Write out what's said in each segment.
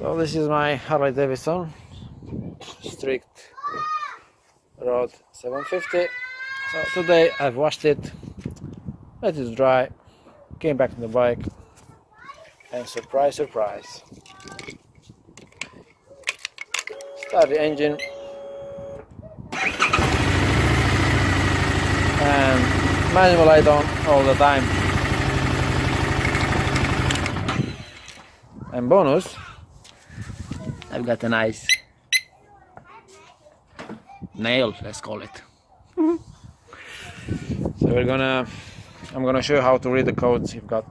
So this is my Harley Davidson strict road 750. So today I've washed it, let it dry, came back to the bike, and surprise, surprise, start the engine and manual light on all the time. And bonus, I've got a nice nail, let's call it. So I'm gonna show you how to read the codes you've got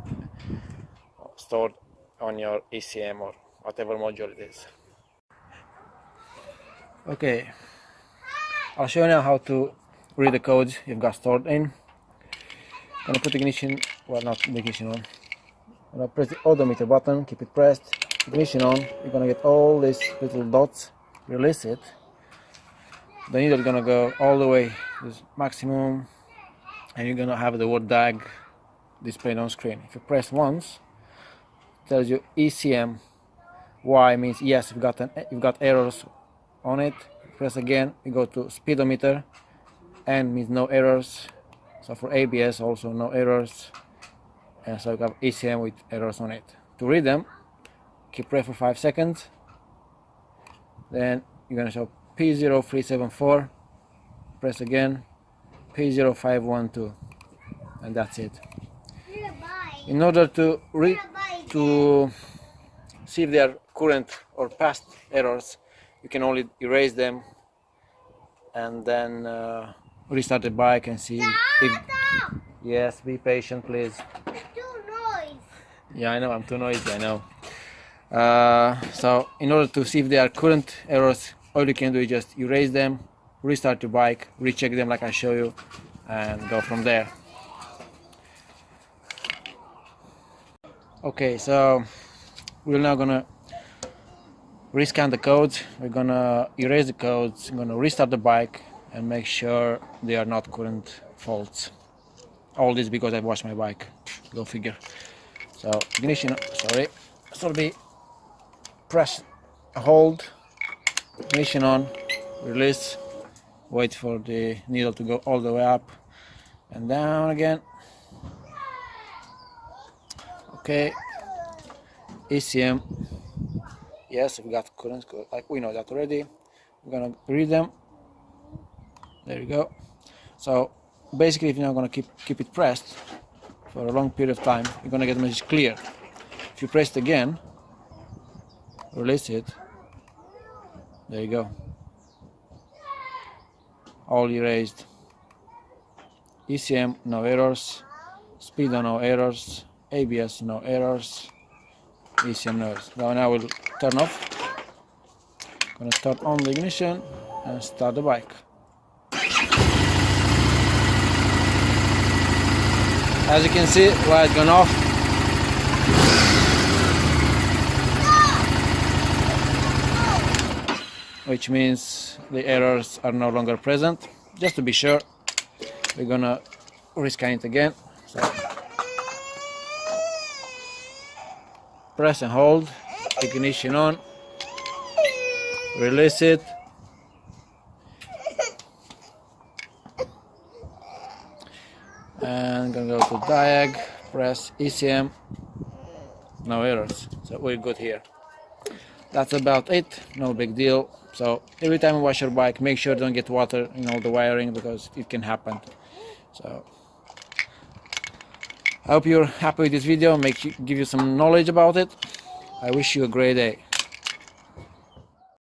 stored on your ECM or whatever module it is. Okay, I'll show you now how to read the codes you've got stored in. I'm gonna put the ignition, well, not the ignition on. I'm gonna press the odometer button, keep it pressed, ignition on. You're gonna get all these little dots, release it. The needle is gonna go all the way to maximum, and you're gonna have the word DIAG displayed on screen. If you press once, it tells you ECM. Y means yes, you've got errors on it. Press again, you go to speedometer. N means no errors. So for ABS also no errors. And so you have ECM with errors on it. To read them, keep press for 5 seconds. Then you're gonna show P0374. Press again, P0512, and that's it. In order to see if they are current or past errors, you can only erase them and then restart the bike and see if. Yes, be patient, please. Yeah, I know, I'm too noisy, I know. So in order to see if they are current errors, all you can do is just erase them, restart your bike, recheck them like I show you, and go from there. Okay, so we're now gonna rescan the codes. We're gonna erase the codes. I'm gonna restart the bike and make sure they are not current faults. All this because I washed my bike. Go figure. So ignition, sorry, press, hold, ignition on, release, wait for the needle to go all the way up and down again. Okay, ECM, yes, we got current, like we know that already. We're gonna read them. There you go. So basically, if you're not gonna keep it pressed for a long period of time, you're gonna get the message clear. If you press it again, release it, there you go, all erased. ECM no errors, Speedo no errors, ABS no errors, ECM no errors. Now I will turn off. Gonna start on the ignition and start the bike. As you can see, light gone off. Which means the errors are no longer present. Just to be sure, we're gonna rescan it again. So press and hold, ignition on, release it. And I'm gonna go to DIAG, press ECM, no errors, so we're good here. That's about it, no big deal. So every time you wash your bike, make sure don't get water in all the wiring because it can happen. So I hope you're happy with this video, give you some knowledge about it. I wish you a great day.